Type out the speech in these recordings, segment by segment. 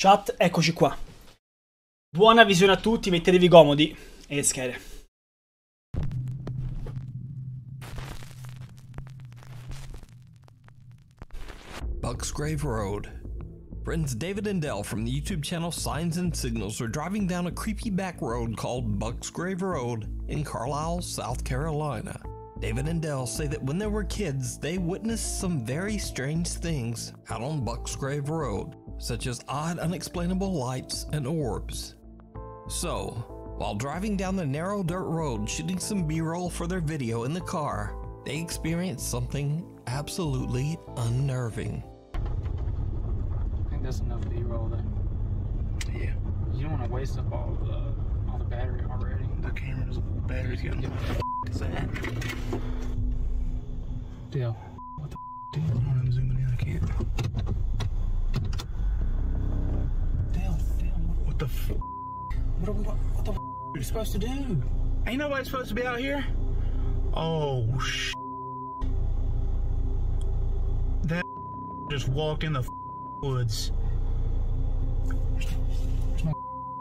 Chat, eccoci qua. Buona visione a tutti, mettetevi comodi e schede. Bucksgrave Road. Friends David and Dell from the YouTube channel Signs and Signals are driving down a creepy back road called Bucksgrave Road in Carlisle, South Carolina. David and Dell say that when they were kids, they witnessed some very strange things out on Bucksgrave Road, such as odd, unexplainable lights and orbs. So, while driving down the narrow dirt road shooting some B-roll for their video in the car, they experienced something absolutely unnerving. I think that's enough B-roll then. Yeah. You don't want to waste up all the battery already. The camera's battery's going. What the is that? Deal. What the Dude, I'm zooming in. I can't. What the f? What the are you supposed to do? Ain't nobody supposed to be out here. Oh sh. That just walked in the woods.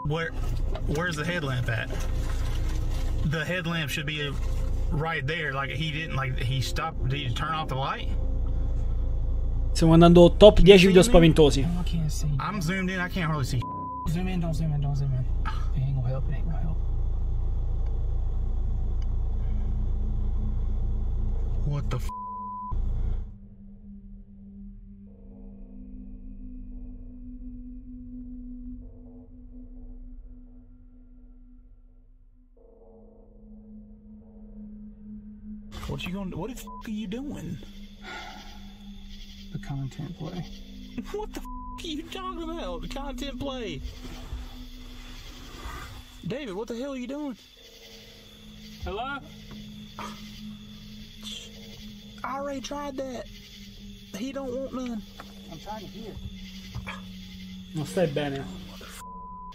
Where's the headlamp at? The headlamp should be right there. Like he didn't. Like he stopped. Did you turn off the light? Stiamo andando top 10 video spaventosi. I can't see. I'm zoomed in. I can't really see. Zoom in. Don't zoom in. Don't zoom in. It ain't gonna help. It ain't gonna help. What the f? What you gonna? What the f are you doing? The content play. What the f are you talking about? The content play. David, what the hell are you doing? Hello? I already tried that. He don't want none. I'm trying to hear. Non stai bene.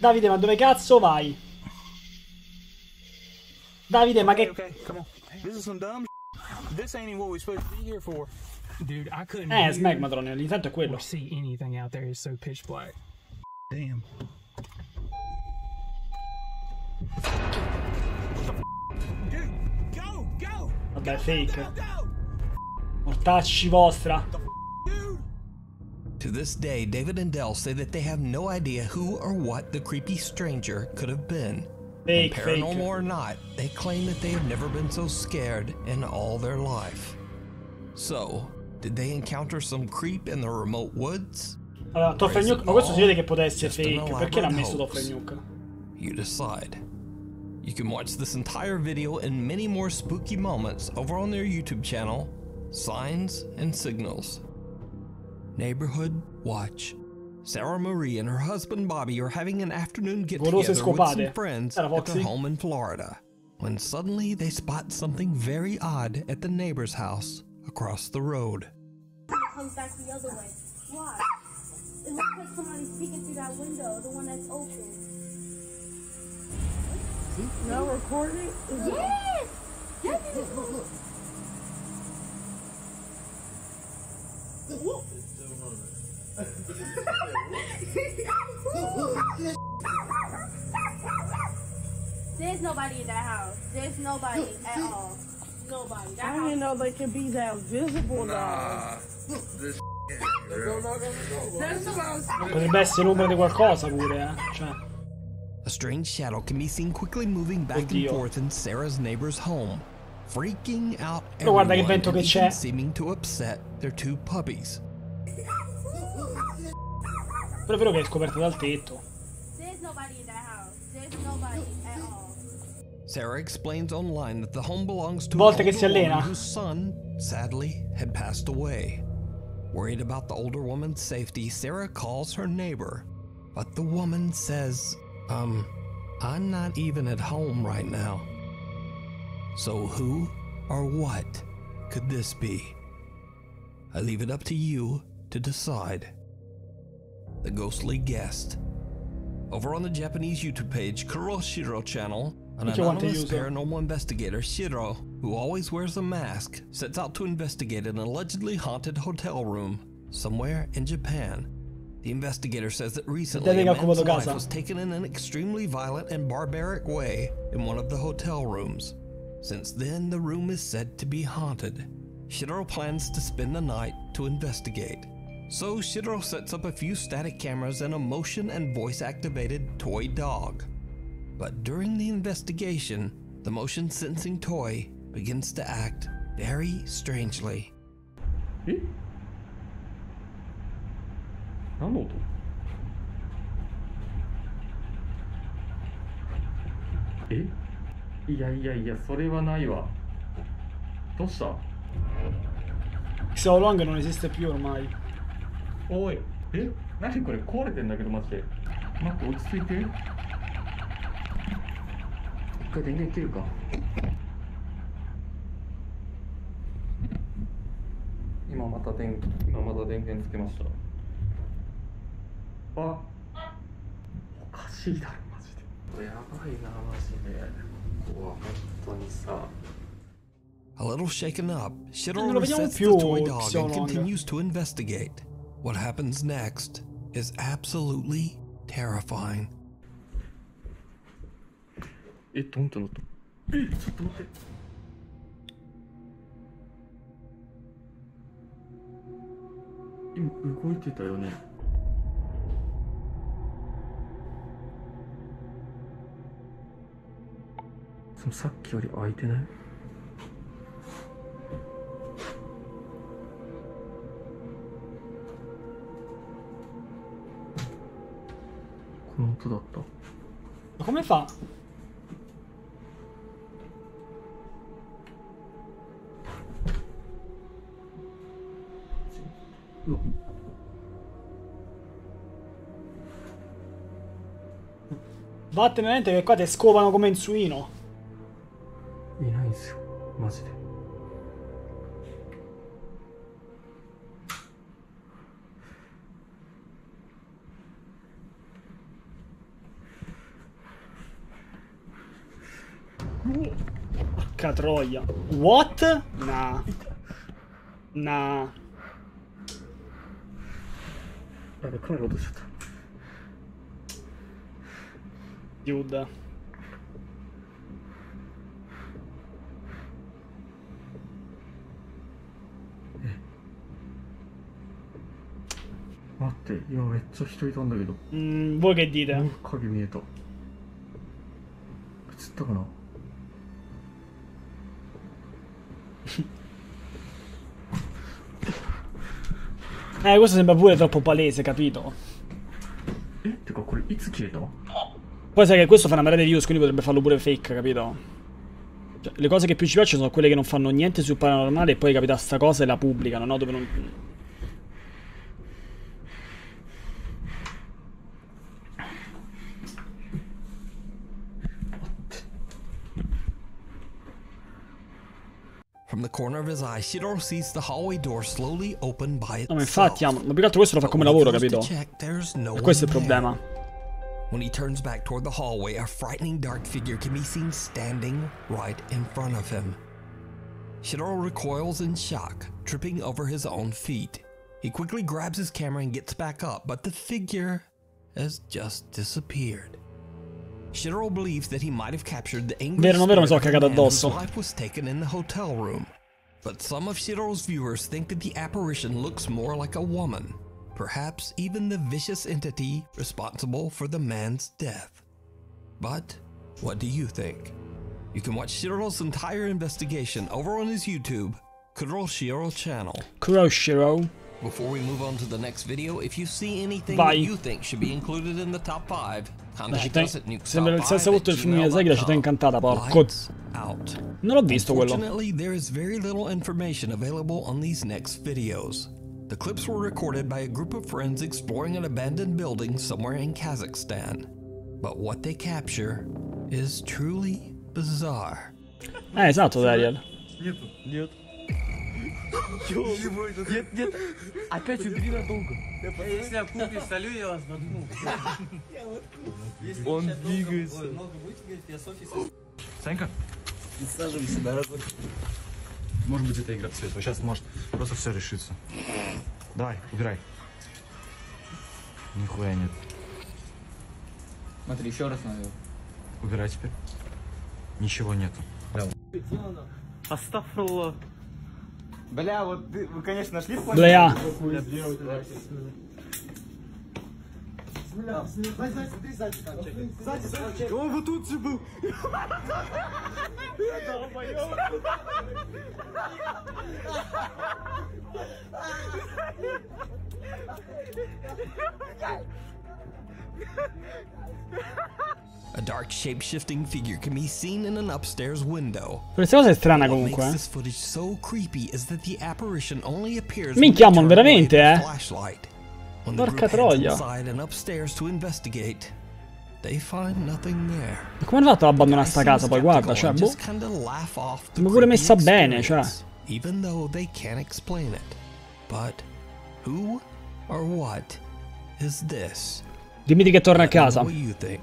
Davide, ma dove cazzo vai? Davide, ma che... Okay, come on. This is some dumb This ain't even what we're supposed to be here for. Dude, I couldn't Smegmatron, l'intanto è quello. or see anything out there. It's so pitch black. Damn. Dude, go! Vabbè, fake. Mortacci vostra. To this day, David and Dell say that they have no idea who or what the creepy stranger could have been. Fake, And paranormal fake. or not, they claim that they have never been so scared in all their life. So, did they encounter some creep in the remote woods? Allora, Toffee Nuke, ma questo si vede che poteva essere fake. Perché l'ha messo Toffee Nuke? You decide. You can watch this entire video and many more spooky moments over on their YouTube channel, Signs and Signals. Neighborhood Watch. Sarah Marie and her husband Bobby are having an afternoon get-together with some friends at their home in Florida, when suddenly they spot something very odd at the neighbor's house across the road. It comes back the other way. Why? It looks like somebody's peeking through that window, the one that's open. Now recording? Yes! There's nobody in that house. There's nobody at all. Nobody. That I didn't know they could be that visible now. Potrebbe essere l'ombra di qualcosa pure, Cioè. A strange shadow can be seen quickly moving back and forth in Sarah's neighbor's home, freaking out Però guarda che everyone vento and che even c'è. seeming to upset their two puppies. Però è vero che è scoperta dal tetto. There's nobody in that house. There's nobody at all. Sarah explains online that the home belongs to Volte an che si older allena. woman whose son, sadly, had passed away. Worried about the older woman's safety, Sarah calls her neighbor, but the woman says, I'm not even at home right now. So who or what could this be? I leave it up to you to decide. The ghostly guest. Over on the Japanese YouTube page Kuroshiro channel, an anonymous paranormal investigator, Shiro, who always wears a mask, sets out to investigate an allegedly haunted hotel room somewhere in Japan. The investigator says that recently Deve a che ha man's occupato life casa. was taken in an extremely violent and barbaric way in one of the hotel rooms. Since then, the room is said to be haunted. Shiro plans to spend the night to investigate. So Shiro sets up a few static cameras and a motion and voice-activated toy dog. But during the investigation, the motion-sensing toy begins to act very strangely. え？何の音？え？いやいやいや、それはないわ。どうした？ So long non esiste più ormai. おい、え？何これ壊れてんだけどマジで。待って落ち着いて。一回電源切るか。今また電源つけました。あ、おかしいだろマジで。これやばいなマジで。うわ本当にさ。A little shaken up, Shiro Non lo vediamo resets the più toy dog so and long. continues to investigate. What happens next is absolutely terrifying. え、どんってなった。え、ちょっと待って。今動いてたよね。でもさっきより開いてない？この音だった。 Ma come fa? Vattene lente che qua ti scopano come in suino. いないんですよマジで。Porca troia. What? Nah. Nah. やべカメラ落としちゃった。 Dude. 待って今めっちゃ人いたんだけど。 Voi che dite? なんか影見えた。映ったかな。 Questo sembra pure troppo palese, capito? えってかこれいつ消えた？ Poi sai che questo fa una marea di views, quindi potrebbe farlo pure fake, capito? Cioè, le cose che più ci piacciono sono quelle che non fanno niente sul paranormale e poi capita sta cosa e la pubblicano, no? Dove non... From the corner of his eye, Shiro sees the hallway door slowly open by itself. No, ma infatti, ma più che altro questo lo fa come lavoro, capito? E questo è il problema. When he turns back toward the hallway, a frightening dark figure can be seen standing right in front of him. Shiro recoils in shock, tripping over his own feet. He quickly grabs his camera and gets back up, but the figure has just disappeared. Shiro believes that he might have captured the angry Vero, mi sono spirit cagato of the man whose addosso. life was taken in the hotel room. But some of Shiro's viewers think that the apparition looks more like a woman, perhaps even the vicious entity responsible for the man's death. But what do you think? You can watch Shiro's entire investigation over on his YouTube, Kuro Shiro channel. Kuro Shiro. Before we move on to the next video, if you see anything Vai. that you think should be included in the top 5, La contact città... us at Sembra il stesso avuto il film di Miyazaki, la città incantata, porco. Lights out. Non l'ho visto quello. Unfortunately, there is very little information available on these next videos. The clips were recorded by a group of friends exploring an abandoned building somewhere in Kazakhstan. But what they capture is truly bizarre. Esatto, Dariel. Нет. Нет. Опять убери надолго. Если я куплю солю, я вас воткну. Он двигается. Много будете говорить, я Софье солю. Санька? Саживайся, да, разок. Может быть это игра цвета. Сейчас может просто все решится. Давай, убирай. Нихуя нет. Смотри, еще раз надо. Убирай теперь. Ничего нету. Астафрулlah. Бля, вот вы, конечно, нашли в Бля. Он вот тут же был. A dark shape-shifting figure can be seen in an upstairs window. Questa cosa è strana What makes comunque. this footage so creepy is that the apparition only appears Minchia, when mon, they turn veramente, away eh? the flashlight. When the Porca group heads troia. inside and upstairs to investigate, they find nothing there. Ma come hanno fatto ad abbandonare sta casa poi? Guarda, cioè, boh. Sembra pure messa bene, cioè. Even though they can't explain it. But who or what is this? Dimmi che torna a Let me know casa. what you think.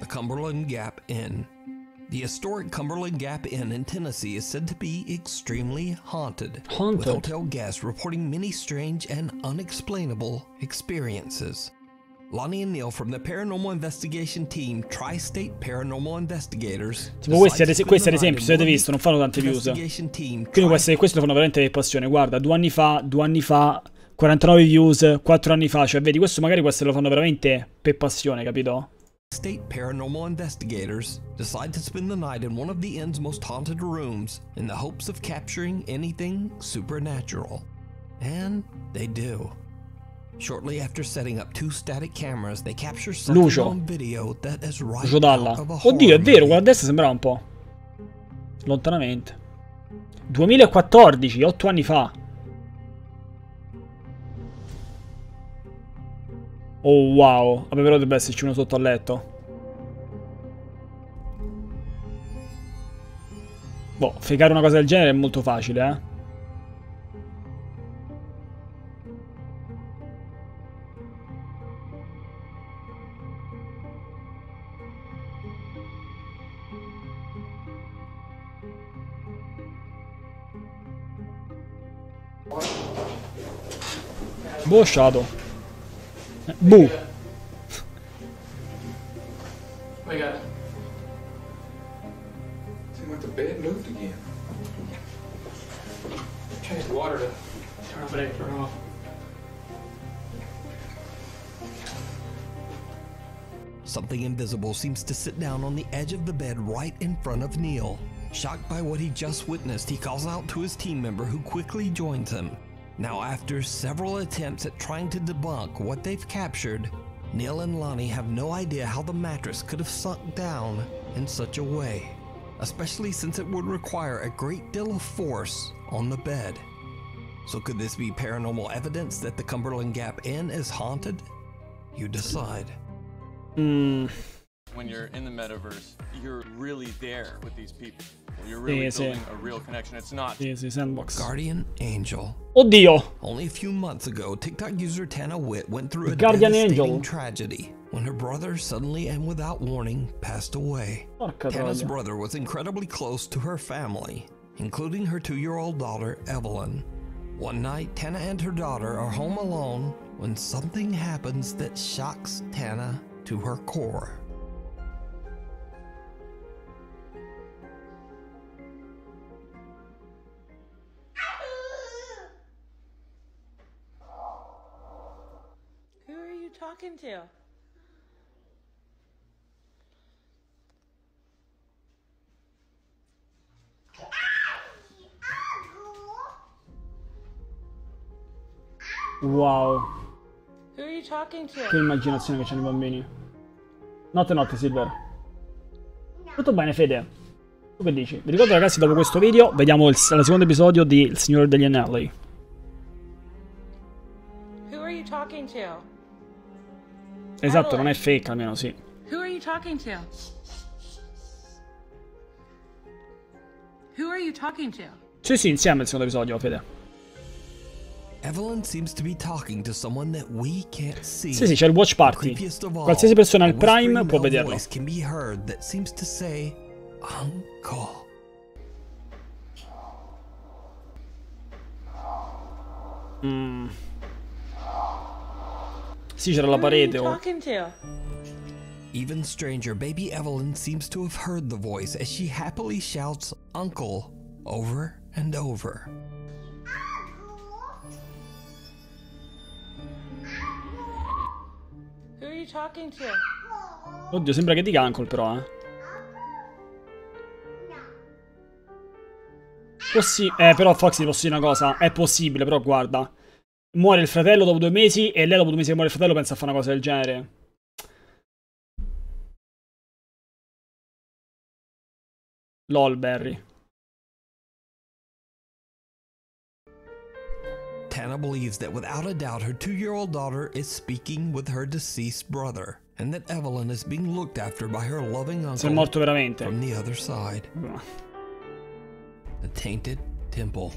The Cumberland Gap Inn. The historic Cumberland Gap Inn in Tennessee is said to be extremely haunted, with hotel guests reporting many strange and unexplainable experiences. Lonnie and Neil from the Paranormal Investigation Team, Tri-State Paranormal Investigators. Tipo questi ad esempio, se avete visto, non fanno tante views. Quindi questi lo fanno veramente per passione. Guarda, 2 anni fa, 49 views, 4 anni fa. Cioè, vedi, questo magari lo fanno veramente per passione, capito? State Paranormal Investigators decide to spend the night in one of the inn's most haunted rooms in the hopes of capturing anything supernatural. And they do. Shortly after setting up 2 static cameras, they capture something on video that is right out of a horror Oddio, è vero, movie. quella a destra sembrava un po'. Lontanamente. 2014, 8 anni fa. Oh wow, vabbè, però dovrebbe esserci uno sotto al letto. Boh, fregare una cosa del genere è molto facile, eh. Boh, Shadow. Boh. We got it. Seemed like the bed moved again. Changed the water to turn off and turn off. Something invisible seems to sit down on the edge of the bed right in front of Neil. Shocked by what he just witnessed, he calls out to his team member who quickly joins him. Now, after several attempts at trying to debunk what they've captured, Neil and Lonnie have no idea how the mattress could have sunk down in such a way, especially since it would require a great deal of force on the bed. So could this be paranormal evidence that the Cumberland Gap Inn is haunted? You decide. When you're in the metaverse, you're really there with these people. You're really building a real connection. It's not. Sandbox. Guardian Angel. Oddio! Only a few months ago, TikTok user Tana Witt went through a Guardian devastating Angel. tragedy when her brother suddenly and without warning passed away. Porca Tana's troia. brother was incredibly close to her family, including her 2-year-old daughter, Evelyn. One night, Tana and her daughter are home alone when something happens that shocks Tana to her core. Who are you talking to? Wow. Who are you talking to? Che immaginazione che c'hanno i bambini. Notte, Silver. Tutto bene, Fede? Tu che dici? Vi ricordo, ragazzi, dopo questo video vediamo il secondo episodio di Il Signore degli Anelli. Who are you talking to? Esatto, non è fake, almeno sì. Who are you talking to? Who are you talking to? Sì, insieme il secondo episodio, Fede. Evelyn seems to be talking to someone that we can't see. Sì, c'è il watch party. Qualsiasi persona al Prime può vederlo. Can be heard that seems to say, Uncle. Sì, c'era la parete. Oh. Even stranger, baby Evelyn seems to have heard the voice as she happily shouts "Uncle" over and over. Who are you talking to? Oddio, sembra che dica Uncle però, eh. Però Foxy, ti posso dire una cosa. È possibile, però guarda. Muore il fratello dopo 2 mesi e lei dopo 2 mesi che muore il fratello pensa a fare una cosa del genere. LOL, Barry. Tana believes that without a doubt her 2-year-old daughter is speaking with her deceased brother, and that Evelyn is being looked after by her loving uncle. Si è morto veramente. From the other side. The Tainted Temple.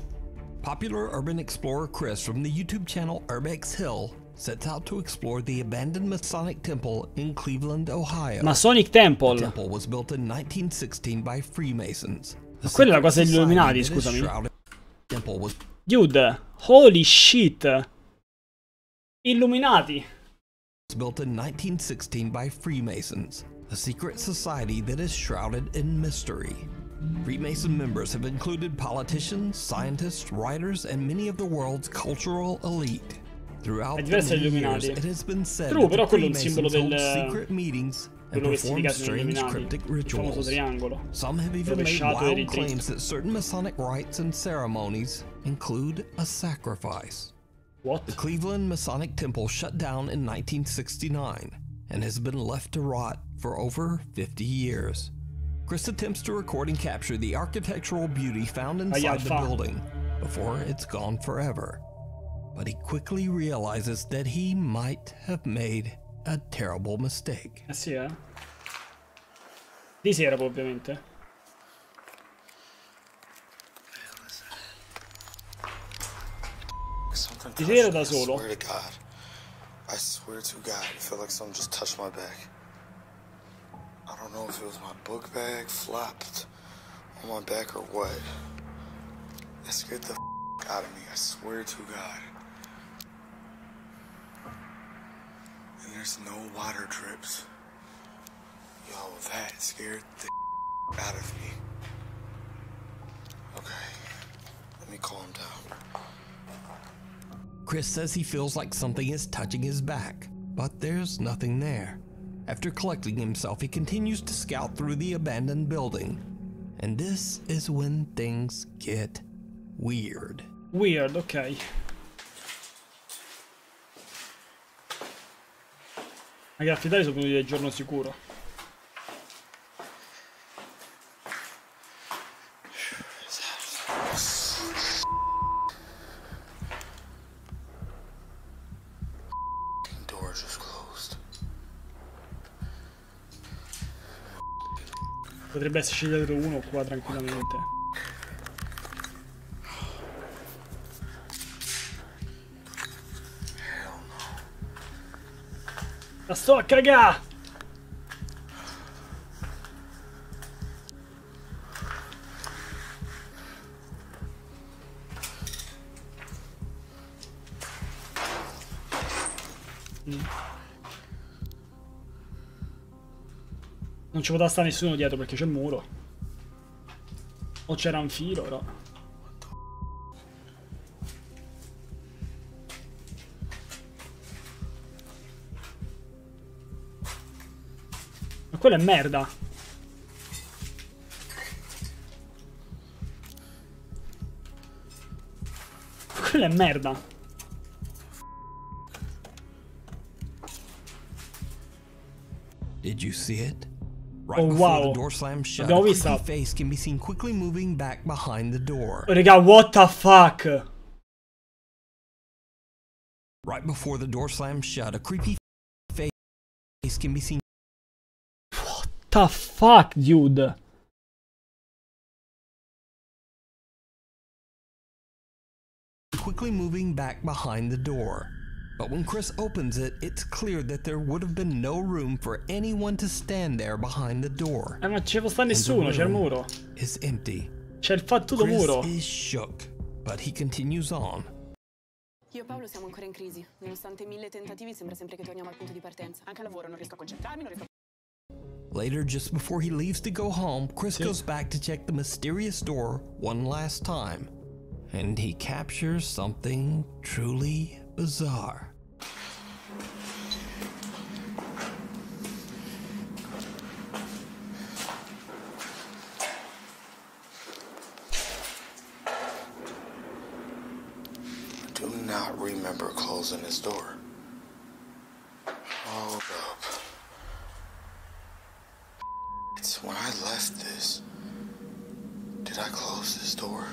Popular urban explorer Chris from the YouTube channel Urbex Hill sets out to explore the abandoned Masonic Temple in Cleveland, Ohio. Masonic Temple. The temple was built in 1916 by Freemasons. Ma quella è la cosa degli Illuminati, scusami. Dude, holy shit. Illuminati. Was built in 1916 by Freemasons, a secret society that is shrouded in mystery. Freemason members have included politicians, scientists, writers, and many of the world's cultural elite. Throughout the many years, it has been said that the Freemasons hold secret meetings and perform strange cryptic rituals. Some have even made wild claims that certain Masonic rites and ceremonies include a sacrifice. What? The Cleveland Masonic Temple shut down in 1969 and has been left to rot for over 50 years. Chris attempts to record and capture the architectural beauty found inside the building before it's gone forever. But he quickly realizes that he might have made a terrible mistake. Eh sì, Di sera, ovviamente. Di sera da solo. I swear to God, I feel like something just touched my back. I don't know if it was my book bag flopped on my back or what. That scared the out of me, I swear to God. And there's no water drips. Yo, that scared the out of me. Okay, let me calm down. Chris says he feels like something is touching his back, but there's nothing there. After collecting himself, he continues to scout through the abandoned building. And this is when things get weird. Weird, ok. I gatti tali sono venuti del giorno sicuro. Potrebbe esserci dietro uno qua tranquillamente. La sto a cagà! Non ci potrà stare nessuno dietro perché c'è il muro. O c'era un filo, però. Ma quella è merda. Quella è merda. Did you see it? Right oh before wow. The door slams shut, a creepy face can be seen quickly moving back behind the door. Raga, what the fuck? Right before the door slams shut, a creepy face can be seen. What the fuck, dude? Quickly moving back behind the door. But when Chris opens it, it's clear that there would have been no room for anyone to stand there behind the door. Ma ci può stare nessuno, c'è il muro. Is empty. C'è il fattuto muro. Chris is shook, but he continues on. Io e Paolo siamo ancora in crisi. Nonostante 1000 tentativi, sembra sempre che torniamo al punto di partenza. Anche al lavoro non riesco a concentrarmi, non riesco a... Later, just before he leaves to go home, Chris goes back to check the mysterious door one last time. And he captures something truly bizarre. I do not remember closing this door. Hold up. It's when I left this. Did I close this door?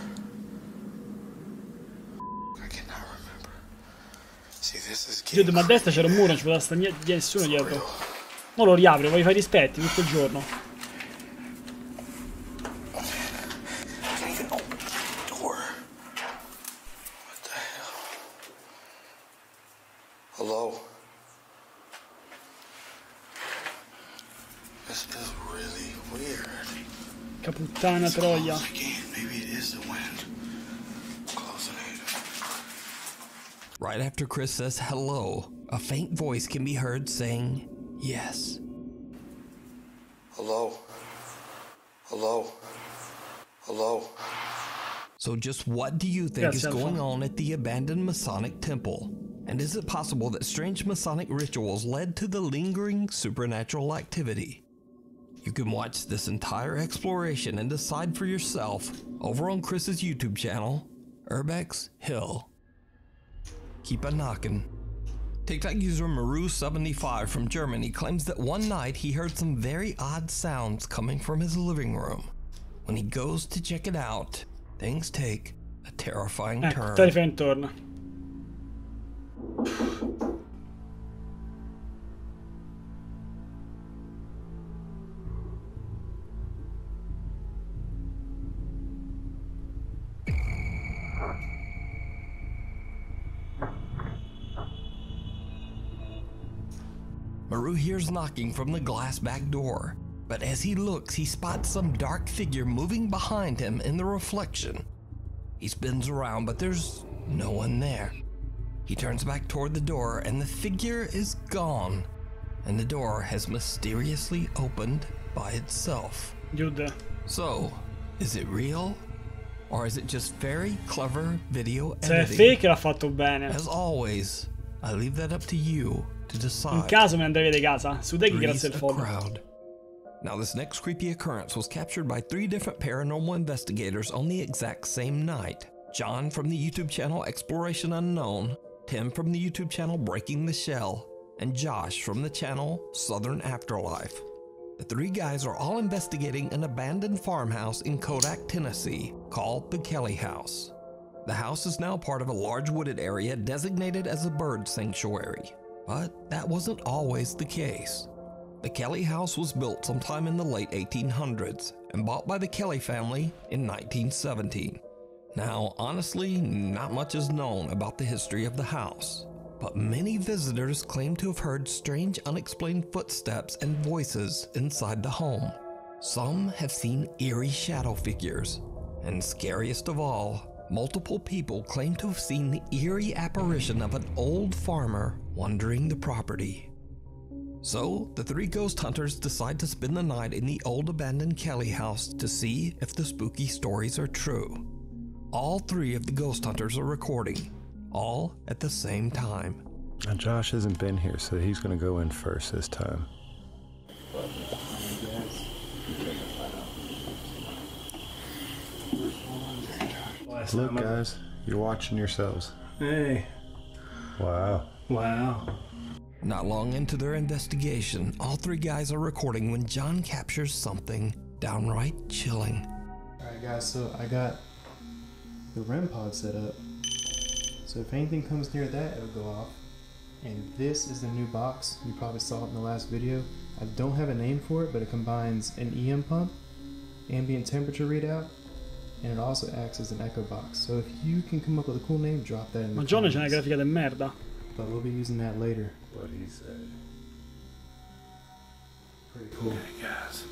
I cannot remember. See, this is Dude, ma a destra c'era un muro, non ci poteva stare nessuno dietro. Mo lo riapro, voglio fare i rispetti tutto il giorno. Hello? This is really weird. Caputtana troia. Maybe it is the wind. Closing it. Right after Chris says hello, a faint voice can be heard saying yes. Hello? Hello? Hello? So just what do you think is going on at the abandoned Masonic temple? And is it possible that strange Masonic rituals led to the lingering supernatural activity? You can watch this entire exploration and decide for yourself over on Chris's YouTube channel, Urbex Hill. Keep a knockin'. TikTok user Maru75 from Germany claims that one night he heard some very odd sounds coming from his living room. When he goes to check it out, things take a terrifying turn. Terrifying turn. Maru hears knocking from the glass back door, but as he looks, he spots some dark figure moving behind him in the reflection. He spins around, but there's no one there. He turns back toward the door, and the figure is gone, and the door has mysteriously opened by itself. Dude. So, is it real? Or is it just very clever video editing? Se è fake l'ha fatto bene. As always, I leave that up to you to decide. In caso me ne andrei via di casa. Sudeki grazie al follow. Now this next creepy occurrence was captured by 3 different paranormal investigators on the exact same night. John from the YouTube channel Exploration Unknown, Tim from the YouTube channel Breaking the Shell, and Josh from the channel Southern Afterlife. The 3 guys are all investigating an abandoned farmhouse in Kodak, Tennessee, called the Kelly House. The house is now part of a large wooded area designated as a bird sanctuary, but that wasn't always the case. The Kelly House was built sometime in the late 1800s and bought by the Kelly family in 1917. Now, honestly, not much is known about the history of the house, but many visitors claim to have heard strange unexplained footsteps and voices inside the home. Some have seen eerie shadow figures, and scariest of all, multiple people claim to have seen the eerie apparition of an old farmer wandering the property. So, the 3 ghost hunters decide to spend the night in the old abandoned Kelly house to see if the spooky stories are true. All 3 of the ghost hunters are recording, all at the same time. Now Josh hasn't been here, so he's going to go in first this time. Look, guys, you're watching yourselves. Hey. Wow. Wow. Not long into their investigation, all 3 guys are recording when John captures something downright chilling. Alright guys, so I got the REM pod set up. So if anything comes near that, it'll go off. And this is the new box. You probably saw it in the last video. I don't have a name for it, but it combines an EM pump, ambient temperature readout, and it also acts as an echo box. So if you can come up with a cool name, drop that in the Ma John c'è una grafica de merda. But we'll be using that later. What he said. Pretty cool. Okay, guys.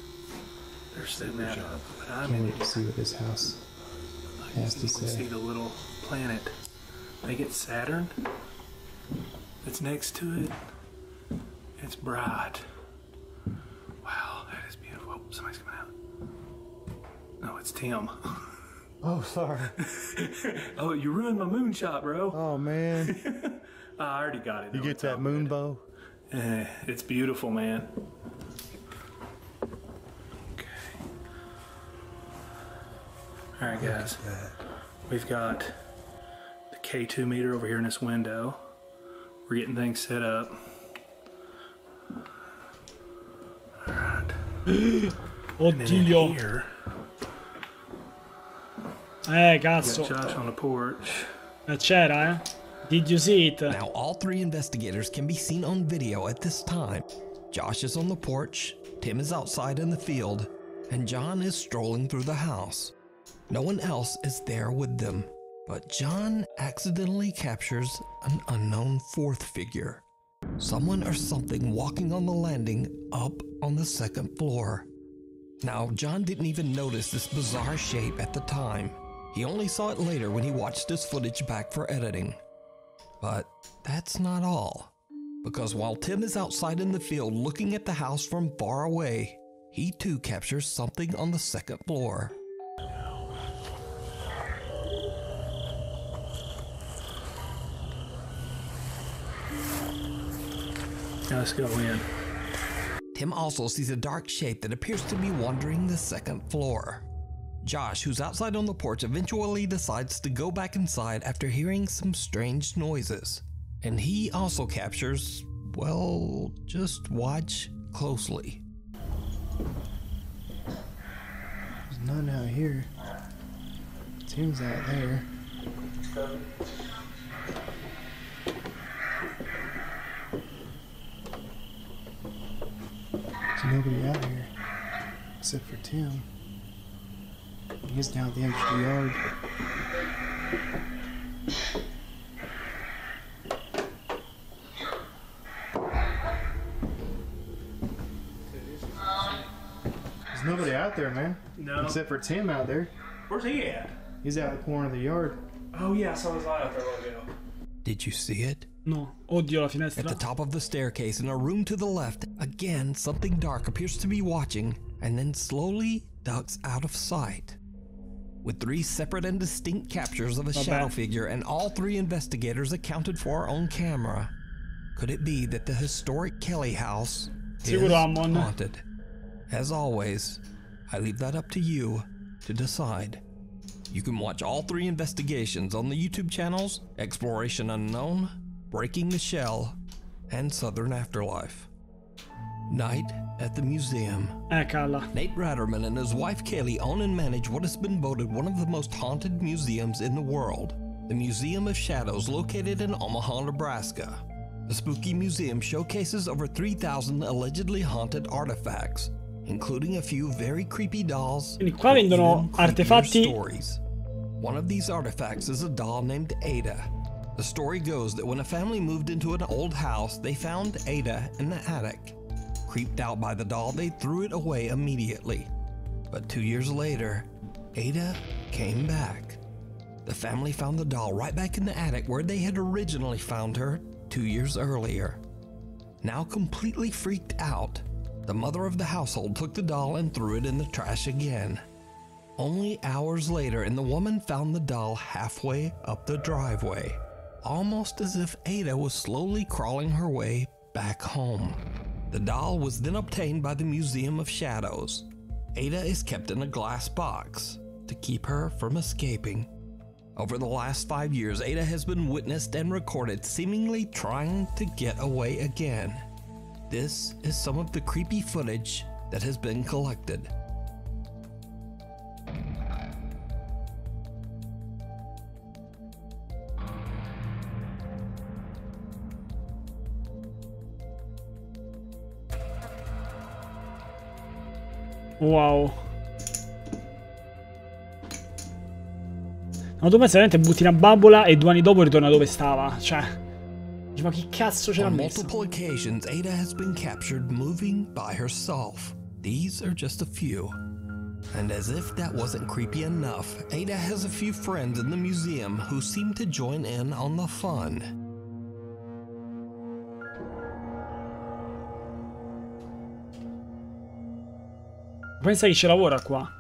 They're setting that up. But I'm Can't wait to see what this house has to you can say. see the little planet I think it's Saturn that's next to it. It's bright. Wow, that is beautiful. Oh, somebody's coming out. No, it's Tim. Oh, sorry. Oh, you ruined my moonshot, bro. Oh, man. I already got it. You get that moon bow? It's beautiful, man. Okay. All right, guys. We've got the K2 meter over here in this window. We're getting things set up. All right. Oddio. Here, cazzo. got Josh on the porch. C'era, eh? Did you see it? Now all three investigators can be seen on video at this time. Josh is on the porch, Tim is outside in the field, and John is strolling through the house. No one else is there with them, but John accidentally captures an unknown fourth figure. Someone or something walking on the landing up on the second floor. Now, John didn't even notice this bizarre shape at the time. He only saw it later when he watched his footage back for editing. But that's not all. Because while Tim is outside in the field looking at the house from far away, he too captures something on the second floor. Now let's go in. Tim also sees a dark shape that appears to be wandering the second floor. Josh, who's outside on the porch, eventually decides to go back inside after hearing some strange noises. And he also captures, well, just watch closely. There's none out here. Tim's out there. There's nobody out here except for Tim. He's down at the edge of the yard. There's nobody out there, man. No. Except for Tim out there. Where's he at? He's out in the corner of the yard. Oh yeah, I saw his light out there a while ago. Did you see it? No. Oddio, la finestra. At the top of the staircase in a room to the left, again something dark appears to be watching and then slowly ducks out of sight. With three separate and distinct captures of a shadow figure and all three investigators accounted for on camera, could it be that the historic Kelly house is haunted? As always, I leave that up to you to decide. You can watch all three investigations on the YouTube channels Exploration Unknown, Breaking the Shell, and Southern Afterlife. Night at the museum. Nate Ratterman and his wife Kaylee own and manage what has been voted one of the most haunted museums in the world, the Museum of Shadows, located in Omaha, Nebraska. The spooky museum showcases over 3,000 allegedly haunted artifacts, including a few very creepy dolls. Quindi qua vendono artefatti. Stories. One of these artifacts is a doll named Ada. The story goes that when a family moved into an old house, they found Ada in the attic. Creeped out by the doll, they threw it away immediately. But 2 years later, Ada came back. The family found the doll right back in the attic where they had originally found her 2 years earlier. Now completely freaked out, the mother of the household took the doll and threw it in the trash again. Only hours later, and the woman found the doll halfway up the driveway, almost as if Ada was slowly crawling her way back home. The doll was then obtained by the Museum of Shadows. Ada is kept in a glass box to keep her from escaping. Over the last 5 years, Ada has been witnessed and recorded seemingly trying to get away again. This is some of the creepy footage that has been collected. Wow. No, tu pensi veramente butti una bambola e 2 anni dopo ritorna dove stava. Cioè, ma che cazzo c'era messo? On multiple occasions, Ada has been captured moving by herself. These are just a few. And as if that wasn't creepy enough, Ada has a few friends in the museum who seem to join in on the fun. Pensa chi ci lavora qua.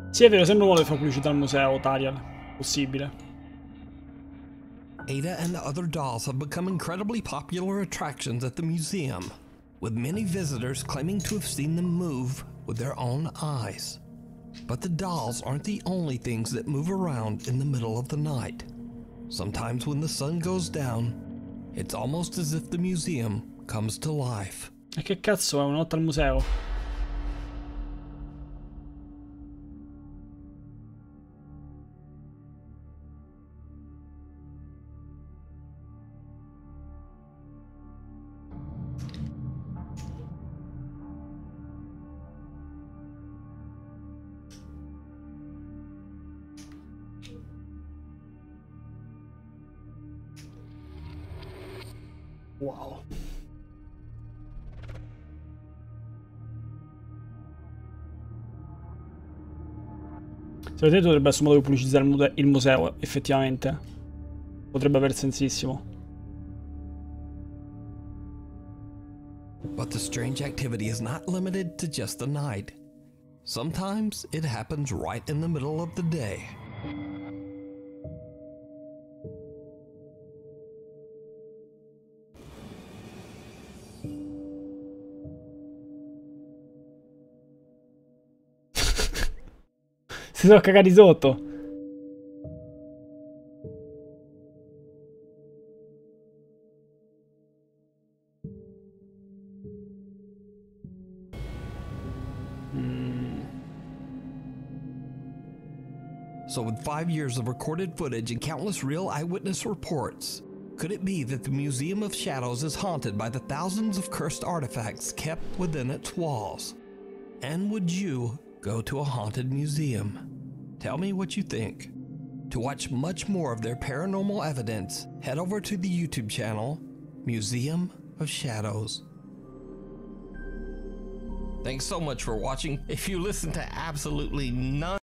Sì, è vero, sempre vuole fare pubblicità al museo, Tariel. Possibile. Ada and the other dolls have become incredibly popular attractions at the museum, with many visitors claiming to have seen them move with their own eyes. But the dolls aren't the only things that move around in the middle of the night. Sometimes when the sun goes down, it's almost as if the museum comes to life. E che cazzo è una notte al museo? Wow. Secondo te dovrebbe essere un modo di pubblicizzare il museo, effettivamente. Potrebbe aver sensissimo. But the strange activity is not limited to just the night. Sometimes it happens right in the middle of the day. Si sono cagati sotto. So with 5 years of recorded footage and countless real eyewitness reports, could it be that the Museum of Shadows is haunted by the thousands of cursed artifacts kept within its walls? And would you go to a haunted museum? Tell me what you think. To watch much more of their paranormal evidence, head over to the YouTube channel, Museum of Shadows. Thanks so much for watching. If you listen to absolutely none